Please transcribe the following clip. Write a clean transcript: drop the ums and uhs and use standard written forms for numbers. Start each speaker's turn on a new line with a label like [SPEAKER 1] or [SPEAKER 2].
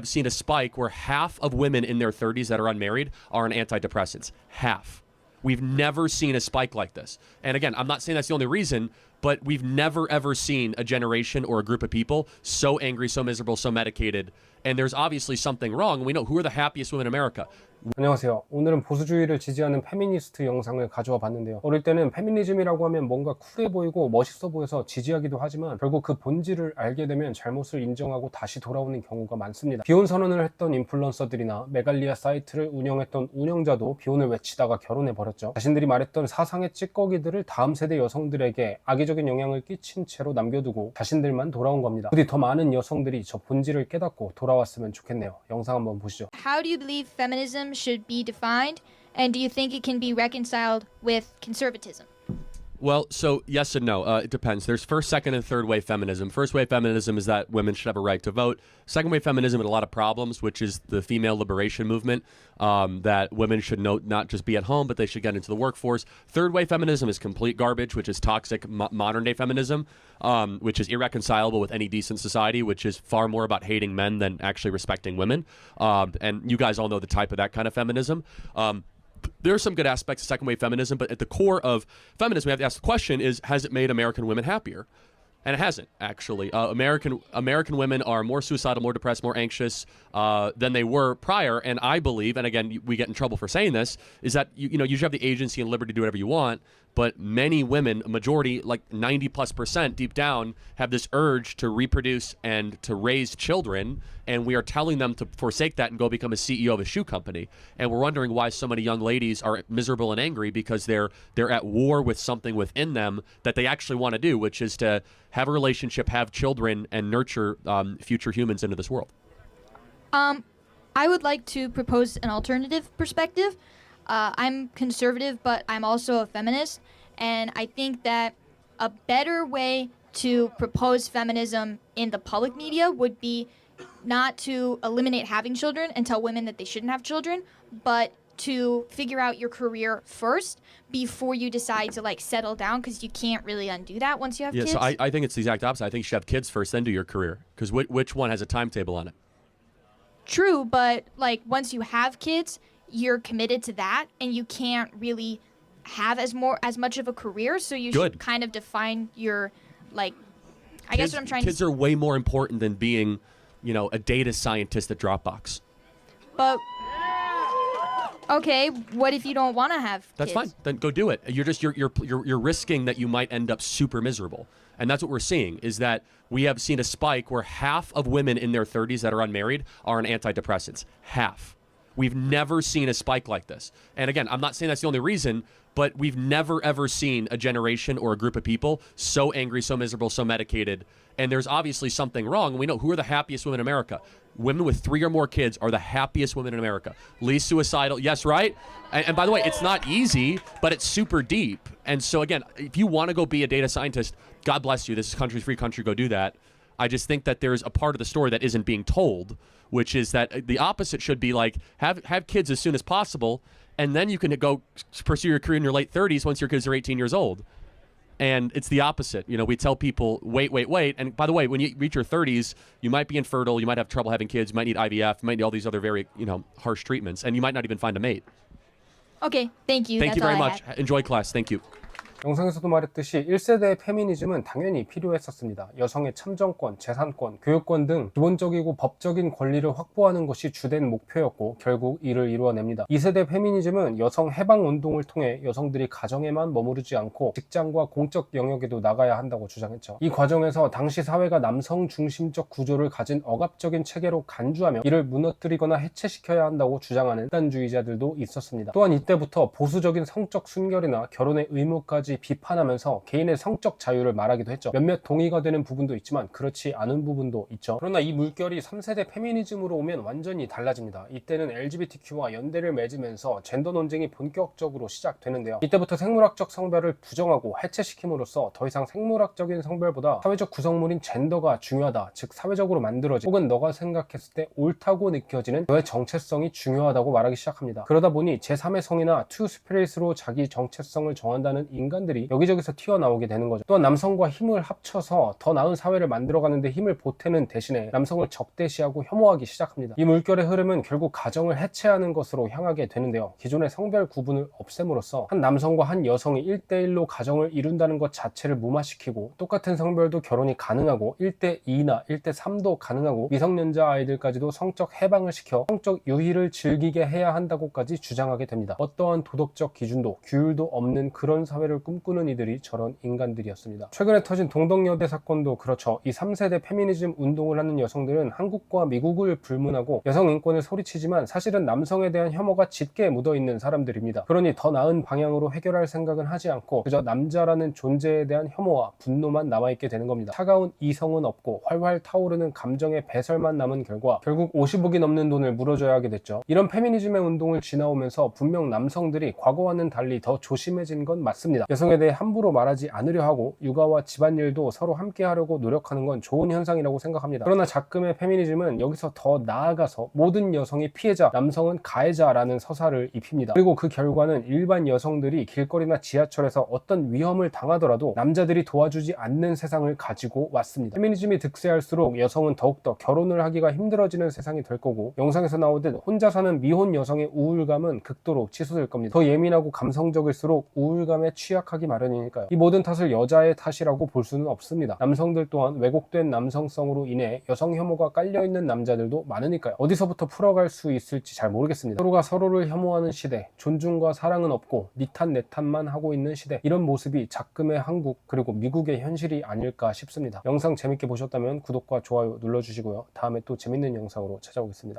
[SPEAKER 1] I've seen a spike where half of women in their 30s that are unmarried are on antidepressants. Half. We've never seen a spike like this. And again, I'm not saying that's the only reason, but we've never ever seen a generation or a group of people so angry, so miserable, so medicated. And there's obviously something wrong. We know who are the happiest women in America.
[SPEAKER 2] 안녕하세요. 오늘은 보수주의를 지지하는 페미니스트 영상을 가져와 봤는데요. 어릴 때는 페미니즘이라고 하면 뭔가 쿨해 보이고 멋있어 보여서 지지하기도 하지만 결국 그 본질을 알게 되면 잘못을 인정하고 다시 돌아오는 경우가 많습니다. 비혼 선언을 했던 인플루언서들이나 메갈리아 사이트를 운영했던 운영자도 비혼을 외치다가 결혼해버렸죠. 자신들이 말했던 사상의 찌꺼기들을 다음 세대 여성들에게 악의적인 영향을 끼친 채로 남겨두고 자신들만 돌아온 겁니다. 부디 더 많은 여성들이 저 본질을 깨닫고 돌아왔으면 좋겠네요. 영상 한번 보시죠.
[SPEAKER 3] How do you believe feminism should be defined, and do you think it can be reconciled with conservatism?
[SPEAKER 1] Well, so yes and no. It depends. There's first, second, and third wave feminism. First wave feminism is that women should have a right to vote. Second wave feminism had a lot of problems, which is the female liberation movement, that women should not just be at home, but they should get into the workforce. Third wave feminism is complete garbage, which is toxic modern day feminism, which is irreconcilable with any decent society, which is far more about hating men than actually respecting women. And you guys all know the type of that kind of feminism. There are some good aspects of second wave feminism, but at the core of feminism, we have to ask the question is, has it made American women happier? And it hasn't, actually. American women are more suicidal, more depressed, more anxious than they were prior. And I believe, and again, we get in trouble for saying this, is that you should have the agency and liberty to do whatever you want. But many women, a majority, like 90+% deep down, have this urge to reproduce and to raise children. And we are telling them to forsake that and go become a CEO of a shoe company. And we're wondering why so many young ladies are miserable and angry because they're at war with something within them that they actually want to do, which is to have a relationship, have children, and nurture future humans into this world.
[SPEAKER 3] I would like to propose an alternative perspective. I'm conservative, but I'm also a feminist, and I think that a better way to propose feminism in the public media would be not to eliminate having children and tell women that they shouldn't have children, but to figure out your career first before you decide to settle down, because you can't really undo that once you have kids.
[SPEAKER 1] So I think it's the exact opposite. I think you should have kids first, then do your career, because which one has a timetable on it?
[SPEAKER 3] True, but once you have kids, you're committed to that, and you can't really have as much of a career. So you should kind of define your I guess what I'm trying to.
[SPEAKER 1] Kids are way more important than being, a data scientist at Dropbox.
[SPEAKER 3] But okay, what if you don't want to have kids?
[SPEAKER 1] That's fine. Then go do it. You're risking that you might end up super miserable. And that's what we're seeing, is that we have seen a spike where half of women in their 30s that are unmarried are on antidepressants. Half. We've never seen a spike like this. And again, I'm not saying that's the only reason, but we've never ever seen a generation or a group of people so angry, so miserable, so medicated. And there's obviously something wrong. We know who are the happiest women in America. Women with 3 or more kids are the happiest women in America. Least suicidal. Yes, right? And by the way, it's not easy, but it's super deep. And so again, if you want to go be a data scientist, God bless you. This is country, free country. Go do that. I just think that there's a part of the story that isn't being told, which is that the opposite should be have kids as soon as possible, and then you can go pursue your career in your late 30s once your kids are 18 years old. And it's the opposite. We tell people, wait. And by the way, when you reach your 30s, you might be infertile, you might have trouble having kids, you might need IVF, you might need all these other very, harsh treatments, and you might not even find a mate.
[SPEAKER 3] Okay, thank you.
[SPEAKER 1] Thank you very much. Enjoy class. Thank you.
[SPEAKER 2] 영상에서도 말했듯이 1세대의 페미니즘은 당연히 필요했었습니다. 여성의 참정권, 재산권, 교육권 등 기본적이고 법적인 권리를 확보하는 것이 주된 목표였고 결국 이를 이루어냅니다. 2세대 페미니즘은 여성 해방 운동을 통해 여성들이 가정에만 머무르지 않고 직장과 공적 영역에도 나가야 한다고 주장했죠. 이 과정에서 당시 사회가 남성 중심적 구조를 가진 억압적인 체계로 간주하며 이를 무너뜨리거나 해체시켜야 한다고 주장하는 극단주의자들도 있었습니다. 또한 이때부터 보수적인 성적 순결이나 결혼의 의무까지 비판하면서 개인의 성적 자유를 말하기도 했죠. 몇몇 동의가 되는 부분도 있지만 그렇지 않은 부분도 있죠. 그러나 이 물결이 3세대 페미니즘으로 오면 완전히 달라집니다. 이때는 LGBTQ와 연대를 맺으면서 젠더 논쟁이 본격적으로 시작되는데요. 이때부터 생물학적 성별을 부정하고 해체시킴으로써 더 이상 생물학적인 성별보다 사회적 구성물인 젠더가 중요하다, 즉 사회적으로 만들어진 혹은 너가 생각했을 때 옳다고 느껴지는 너의 정체성이 중요하다고 말하기 시작합니다. 그러다 보니 제3의 성이나 투 스피릿으로 자기 정체성을 정한다는 인간 인간들이 여기저기서 튀어나오게 되는 거죠. 또한 남성과 힘을 합쳐서 더 나은 사회를 만들어가는데 힘을 보태는 대신에 남성을 적대시하고 혐오하기 시작합니다. 이 물결의 흐름은 결국 가정을 해체하는 것으로 향하게 되는데요. 기존의 성별 구분을 없앰으로써 한 남성과 한 여성이 1대1로 가정을 이룬다는 것 자체를 무마시키고 똑같은 성별도 결혼이 가능하고 1대2나 1대3도 가능하고 미성년자 아이들까지도 성적 해방을 시켜 성적 유희를 즐기게 해야 한다고까지 주장하게 됩니다. 어떠한 도덕적 기준도 규율도 없는 그런 사회를 꿈꾸는 이들이 저런 인간들이었습니다. 최근에 터진 동덕여대 사건도 그렇죠. 이 3세대 페미니즘 운동을 하는 여성들은 한국과 미국을 불문하고 여성 인권을 소리치지만 사실은 남성에 대한 혐오가 짙게 묻어있는 사람들입니다. 그러니 더 나은 방향으로 해결할 생각은 하지 않고 그저 남자라는 존재에 대한 혐오와 분노만 남아있게 되는 겁니다. 차가운 이성은 없고 활활 타오르는 감정의 배설만 남은 결과 결국 50억이 넘는 돈을 물어줘야 하게 됐죠. 이런 페미니즘의 운동을 지나오면서 분명 남성들이 과거와는 달리 더 조심해진 건 맞습니다. 여성에 대해 함부로 말하지 않으려 하고 육아와 집안일도 서로 함께 하려고 노력하는 건 좋은 현상이라고 생각합니다. 그러나 작금의 페미니즘은 여기서 더 나아가서 모든 여성이 피해자, 남성은 가해자라는 서사를 입힙니다. 그리고 그 결과는 일반 여성들이 길거리나 지하철에서 어떤 위험을 당하더라도 남자들이 도와주지 않는 세상을 가지고 왔습니다. 페미니즘이 득세할수록 여성은 더욱더 결혼을 하기가 힘들어지는 세상이 될 거고 영상에서 나오듯 혼자 사는 미혼 여성의 우울감은 극도로 치솟을 겁니다. 더 예민하고 감성적일수록 우울감에 취약하기 마련이니까요. 이 모든 탓을 여자의 탓이라고 볼 수는 없습니다. 남성들 또한 왜곡된 남성성으로 인해 여성 혐오가 깔려있는 남자들도 많으니까요. 어디서부터 풀어갈 수 있을지 잘 모르겠습니다. 서로가 서로를 혐오하는 시대, 존중과 사랑은 없고 니 탓 내 탓만 하고 있는 시대, 이런 모습이 작금의 한국 그리고 미국의 현실이 아닐까 싶습니다. 영상 재밌게 보셨다면 구독과 좋아요 눌러주시고요. 다음에 또 재밌는 영상으로 찾아오겠습니다.